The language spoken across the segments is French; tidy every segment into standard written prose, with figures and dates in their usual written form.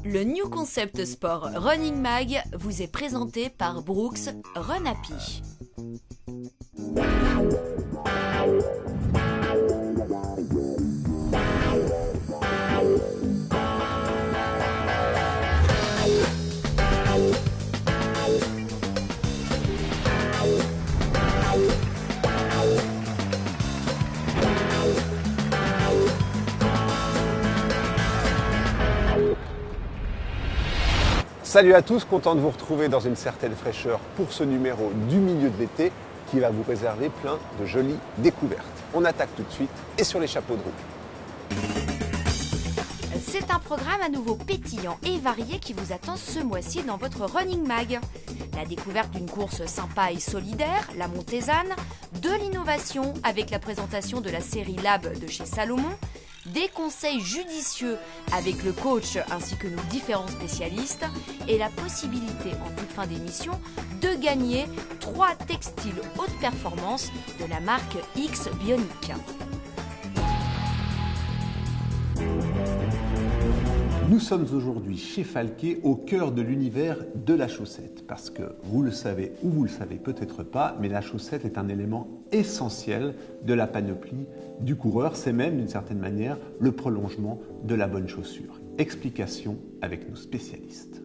Le New Concept Sport Running Mag vous est présenté par Brooks Run Happy. Salut à tous, content de vous retrouver dans une certaine fraîcheur pour ce numéro du milieu de l'été qui va vous réserver plein de jolies découvertes. On attaque tout de suite et sur les chapeaux de roue. C'est un programme à nouveau pétillant et varié qui vous attend ce mois-ci dans votre Running Mag. La découverte d'une course sympa et solidaire, la Montezane, de l'innovation avec la présentation de la série Lab de chez Salomon, des conseils judicieux avec le coach ainsi que nos différents spécialistes et la possibilité en toute fin d'émission de gagner 3 textiles haute performance de la marque X Bionic. Nous sommes aujourd'hui chez Falquet au cœur de l'univers de la chaussette parce que vous le savez ou vous le savez peut-être pas, mais la chaussette est un élément essentiel de la panoplie du coureur. C'est même d'une certaine manière le prolongement de la bonne chaussure. Explication avec nos spécialistes.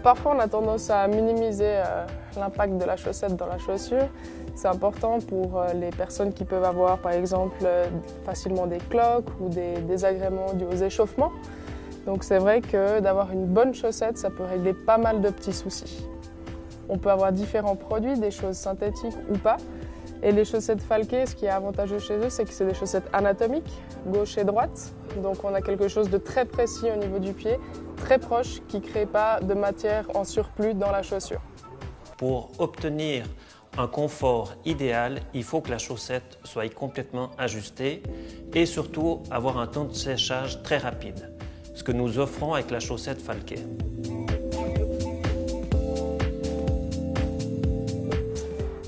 Parfois on a tendance à minimiser l'impact de la chaussette dans la chaussure. C'est important pour les personnes qui peuvent avoir par exemple facilement des cloques ou des désagréments dus aux échauffements. Donc c'est vrai que d'avoir une bonne chaussette, ça peut régler pas mal de petits soucis. On peut avoir différents produits, des choses synthétiques ou pas. Et les chaussettes Falquet, ce qui est avantageux chez eux, c'est que c'est des chaussettes anatomiques, gauche et droite. Donc on a quelque chose de très précis au niveau du pied, très proche, qui ne crée pas de matière en surplus dans la chaussure. Pour obtenir un confort idéal, il faut que la chaussette soit complètement ajustée et surtout avoir un temps de séchage très rapide. Ce que nous offrons avec la chaussette Falquet.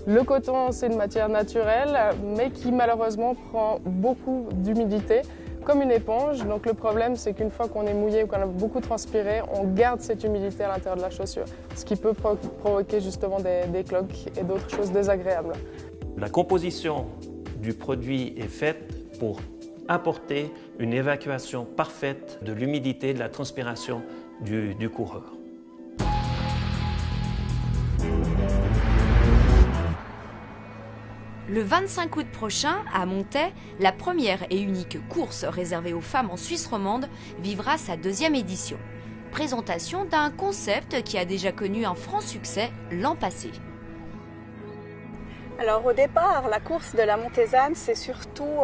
Le coton, c'est une matière naturelle, mais qui malheureusement prend beaucoup d'humidité, comme une éponge. Donc le problème, c'est qu'une fois qu'on est mouillé ou qu'on a beaucoup transpiré, on garde cette humidité à l'intérieur de la chaussure, ce qui peut provoquer justement des cloques et d'autres choses désagréables. La composition du produit est faite pour apporter une évacuation parfaite de l'humidité, de la transpiration du coureur. Le 25 août prochain, à Montaix, la première et unique course réservée aux femmes en Suisse romande vivra sa 2e édition. Présentation d'un concept qui a déjà connu un franc succès l'an passé. Alors au départ, la course de la Montezane, c'est surtout,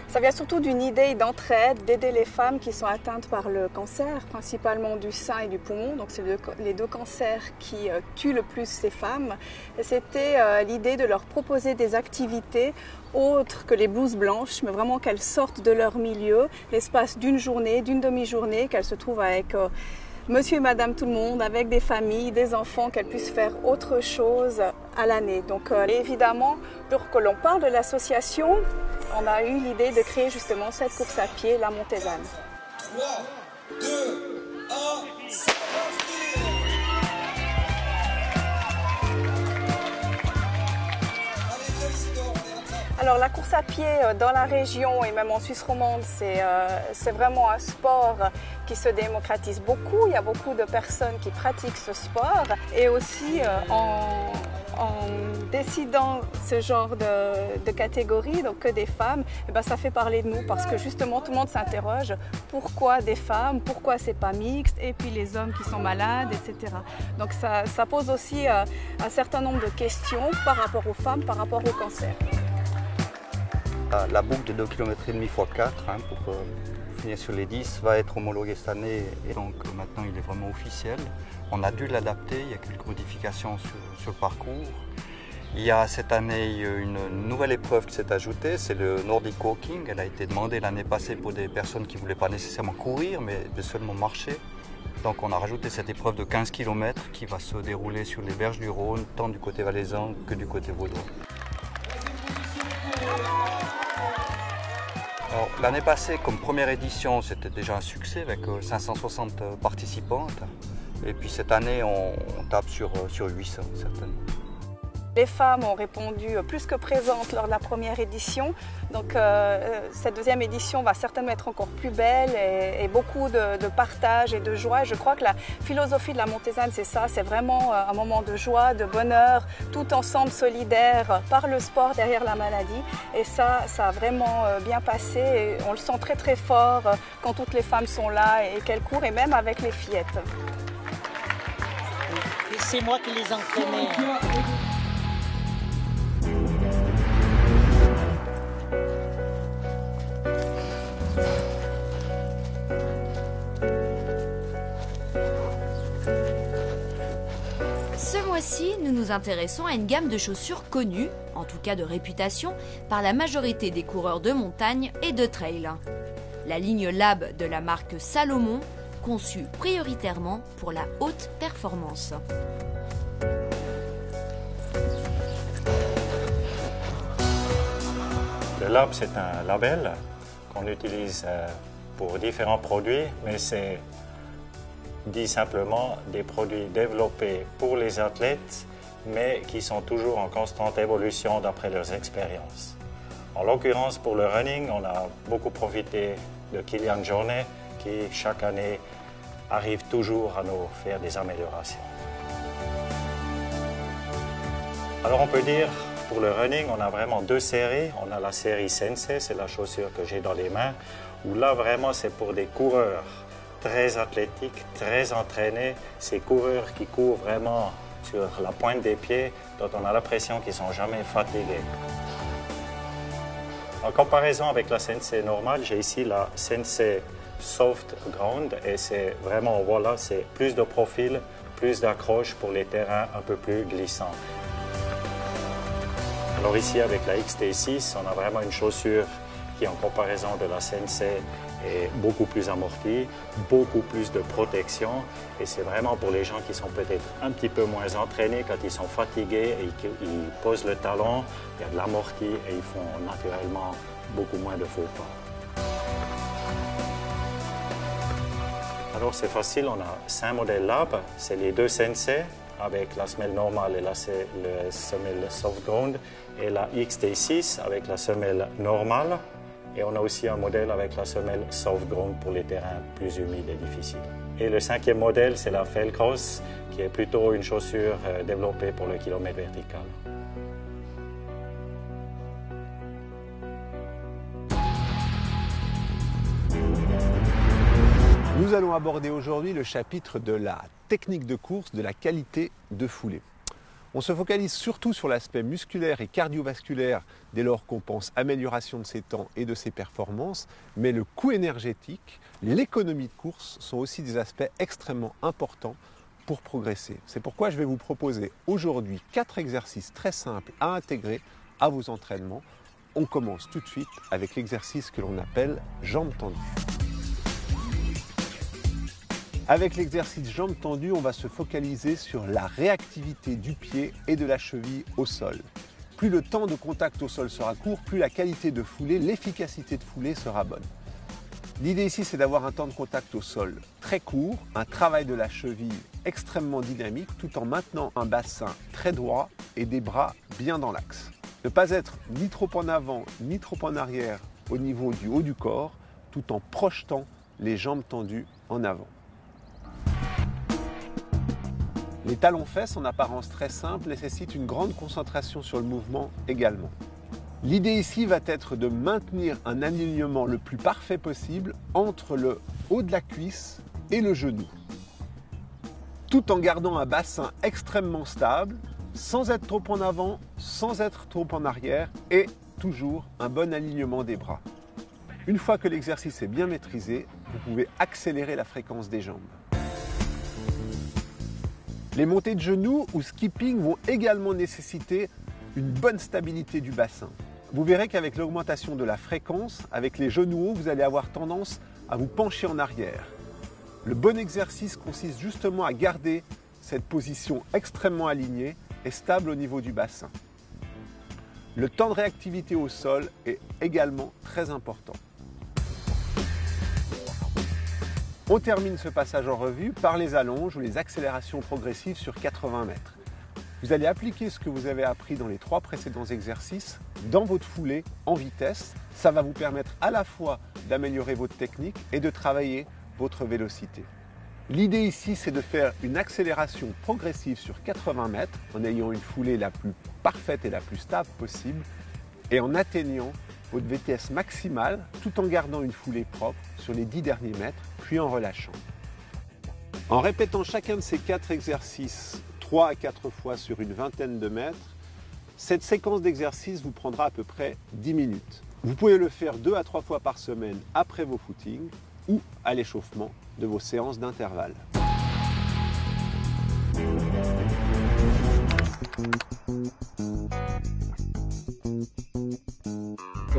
ça vient surtout d'une idée d'entraide, d'aider les femmes qui sont atteintes par le cancer, principalement du sein et du poumon. Donc c'est les 2 cancers qui tuent le plus ces femmes. Et c'était l'idée de leur proposer des activités autres que les blouses blanches, mais vraiment qu'elles sortent de leur milieu, l'espace d'une journée, d'une demi-journée, qu'elles se trouvent avec monsieur et madame tout le monde, avec des familles, des enfants, qu'elles puissent faire autre chose à l'année. Donc évidemment, pour que l'on parle de l'association, on a eu l'idée de créer justement cette course à pied, la Montezane. 3, 2, 1, c'est parti! Alors la course à pied dans la région et même en Suisse romande, c'est vraiment un sport qui se démocratise beaucoup. Il y a beaucoup de personnes qui pratiquent ce sport et aussi en décidant ce genre de catégorie, donc que des femmes, et ben ça fait parler de nous parce que justement tout le monde s'interroge pourquoi des femmes, pourquoi c'est pas mixte et puis les hommes qui sont malades, etc. Donc ça pose aussi un certain nombre de questions par rapport aux femmes, par rapport au cancer. La boucle de 2,5 km x 4 pour finir sur les 10 va être homologuée cette année et donc maintenant il est vraiment officiel. On a dû l'adapter, il y a quelques modifications sur le parcours. Il y a cette année une nouvelle épreuve qui s'est ajoutée, c'est le Nordic Walking. Elle a été demandée l'année passée pour des personnes qui ne voulaient pas nécessairement courir mais de seulement marcher. Donc on a rajouté cette épreuve de 15 km qui va se dérouler sur les berges du Rhône, tant du côté valaisan que du côté vaudois. L'année passée, comme première édition, c'était déjà un succès avec 560 participantes. Et puis cette année, on tape sur 800 certainement. Les femmes ont répondu plus que présentes lors de la première édition. Donc cette deuxième édition va certainement être encore plus belle et beaucoup de partage et de joie. Je crois que la philosophie de la Montezane, c'est ça, c'est vraiment un moment de joie, de bonheur, tout ensemble solidaire par le sport derrière la maladie. Et ça a vraiment bien passé. Et on le sent très très fort quand toutes les femmes sont là et qu'elles courent, et même avec les fillettes. Et c'est moi qui les entraînais. Ce mois-ci, nous nous intéressons à une gamme de chaussures connues, en tout cas de réputation, par la majorité des coureurs de montagne et de trail. La ligne Lab de la marque Salomon, conçue prioritairement pour la haute performance. Le Lab, c'est un label qu'on utilise pour différents produits, mais c'est dit simplement des produits développés pour les athlètes, mais qui sont toujours en constante évolution d'après leurs expériences. En l'occurrence, pour le running, on a beaucoup profité de Kilian Jornet, qui chaque année arrive toujours à nous faire des améliorations. Alors on peut dire, pour le running, on a vraiment deux séries. On a la série Sensei, c'est la chaussure que j'ai dans les mains, où là vraiment c'est pour des coureurs très athlétiques, très entraînés, ces coureurs qui courent vraiment sur la pointe des pieds, dont on a l'impression qu'ils ne sont jamais fatigués. En comparaison avec la Sensei normale, j'ai ici la Sensei Soft Ground, et c'est vraiment, voilà, c'est plus de profil, plus d'accroche pour les terrains un peu plus glissants. Alors ici, avec la XT6, on a vraiment une chaussure qui, en comparaison de la Sensei, est beaucoup plus amortie, beaucoup plus de protection, et c'est vraiment pour les gens qui sont peut-être un petit peu moins entraînés, quand ils sont fatigués et qu'ils posent le talon, il y a de l'amorti et ils font naturellement beaucoup moins de faux pas. Alors c'est facile, on a 5 modèles Lab, c'est les deux Sensei avec la semelle normale et la semelle soft ground, et la XT6 avec la semelle normale. Et on a aussi un modèle avec la semelle soft ground pour les terrains plus humides et difficiles. Et le 5e modèle, c'est la Fellcross, qui est plutôt une chaussure développée pour le kilomètre vertical. Nous allons aborder aujourd'hui le chapitre de la technique de course, de la qualité de foulée. On se focalise surtout sur l'aspect musculaire et cardiovasculaire dès lors qu'on pense amélioration de ses temps et de ses performances, mais le coût énergétique, l'économie de course sont aussi des aspects extrêmement importants pour progresser. C'est pourquoi je vais vous proposer aujourd'hui 4 exercices très simples à intégrer à vos entraînements. On commence tout de suite avec l'exercice que l'on appelle jambes tendues. Avec l'exercice jambes tendues, on va se focaliser sur la réactivité du pied et de la cheville au sol. Plus le temps de contact au sol sera court, plus la qualité de foulée, l'efficacité de foulée sera bonne. L'idée ici, c'est d'avoir un temps de contact au sol très court, un travail de la cheville extrêmement dynamique, tout en maintenant un bassin très droit et des bras bien dans l'axe. Ne pas être ni trop en avant, ni trop en arrière au niveau du haut du corps, tout en projetant les jambes tendues en avant. Les talons-fesses, en apparence très simples, nécessitent une grande concentration sur le mouvement également. L'idée ici va être de maintenir un alignement le plus parfait possible entre le haut de la cuisse et le genou, tout en gardant un bassin extrêmement stable, sans être trop en avant, sans être trop en arrière, et toujours un bon alignement des bras. Une fois que l'exercice est bien maîtrisé, vous pouvez accélérer la fréquence des jambes. Les montées de genoux ou skipping vont également nécessiter une bonne stabilité du bassin. Vous verrez qu'avec l'augmentation de la fréquence, avec les genoux hauts, vous allez avoir tendance à vous pencher en arrière. Le bon exercice consiste justement à garder cette position extrêmement alignée et stable au niveau du bassin. Le temps de réactivité au sol est également très important. On termine ce passage en revue par les allonges ou les accélérations progressives sur 80 mètres. Vous allez appliquer ce que vous avez appris dans les 3 précédents exercices dans votre foulée en vitesse. Ça va vous permettre à la fois d'améliorer votre technique et de travailler votre vélocité. L'idée ici, c'est de faire une accélération progressive sur 80 mètres en ayant une foulée la plus parfaite et la plus stable possible et en atteignant votre vitesse maximale tout en gardant une foulée propre sur les 10 derniers mètres, puis en relâchant. En répétant chacun de ces 4 exercices 3 à 4 fois sur une vingtaine de mètres, cette séquence d'exercices vous prendra à peu près 10 minutes. Vous pouvez le faire 2 à 3 fois par semaine après vos footings ou à l'échauffement de vos séances d'intervalle.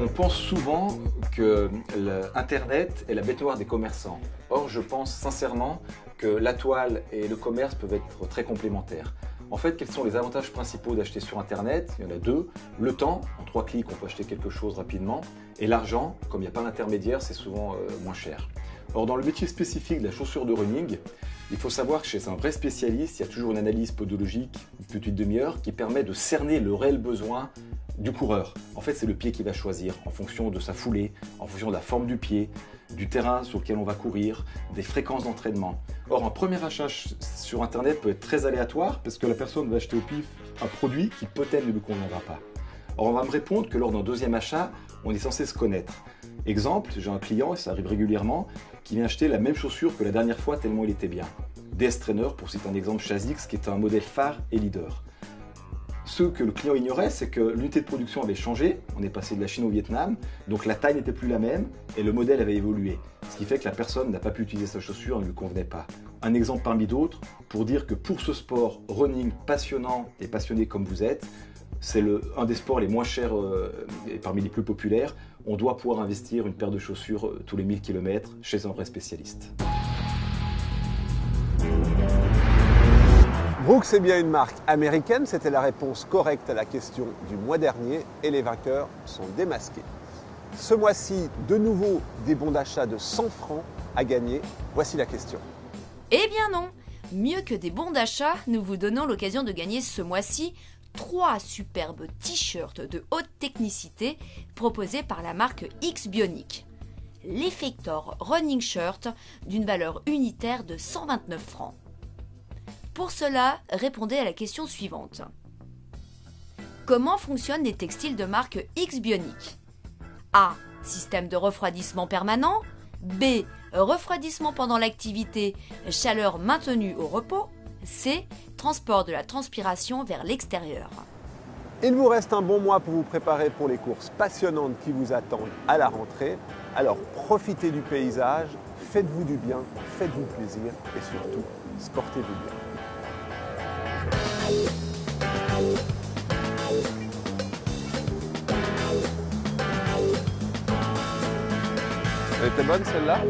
On pense souvent que Internet est la bête noire des commerçants. Or, je pense sincèrement que la toile et le commerce peuvent être très complémentaires. En fait, quels sont les avantages principaux d'acheter sur Internet? Il y en a 2. Le temps, en 3 clics, on peut acheter quelque chose rapidement. Et l'argent, comme il n'y a pas d'intermédiaire, c'est souvent moins cher. Or, dans le métier spécifique de la chaussure de running, il faut savoir que chez un vrai spécialiste, il y a toujours une analyse podologique, une petite demi-heure, qui permet de cerner le réel besoin du coureur. En fait, c'est le pied qui va choisir en fonction de sa foulée, en fonction de la forme du pied, du terrain sur lequel on va courir, des fréquences d'entraînement. Or, un premier achat sur Internet peut être très aléatoire parce que la personne va acheter au pif un produit qui peut-être ne lui conviendra pas. Or, on va me répondre que lors d'un deuxième achat, on est censé se connaître. Exemple, j'ai un client, et ça arrive régulièrement, qui vient acheter la même chaussure que la dernière fois tellement il était bien. DS Trainer, pour citer un exemple, Chazix, qui est un modèle phare et leader. Ce que le client ignorait, c'est que l'unité de production avait changé, on est passé de la Chine au Vietnam, donc la taille n'était plus la même et le modèle avait évolué. Ce qui fait que la personne n'a pas pu utiliser sa chaussure, elle ne lui convenait pas. Un exemple parmi d'autres, pour dire que pour ce sport running passionnant et passionné comme vous êtes, c'est un des sports les moins chers et parmi les plus populaires, on doit pouvoir investir une paire de chaussures tous les 1000 km chez un vrai spécialiste. Brooks est bien une marque américaine, c'était la réponse correcte à la question du mois dernier et les vainqueurs sont démasqués. Ce mois-ci, de nouveau des bons d'achat de 100 francs à gagner. Voici la question. Eh bien non! Mieux que des bons d'achat, nous vous donnons l'occasion de gagner ce mois-ci 3 superbes t-shirts de haute technicité proposés par la marque X-Bionic. L'Effector Running Shirt d'une valeur unitaire de 129 francs. Pour cela, répondez à la question suivante. Comment fonctionnent les textiles de marque X-Bionic? A. Système de refroidissement permanent. B. Refroidissement pendant l'activité, chaleur maintenue au repos. C. Transport de la transpiration vers l'extérieur. Il vous reste un bon mois pour vous préparer pour les courses passionnantes qui vous attendent à la rentrée. Alors profitez du paysage, faites-vous du bien, faites-vous plaisir et surtout, sportez-vous bien. Elle était bonne celle-là ?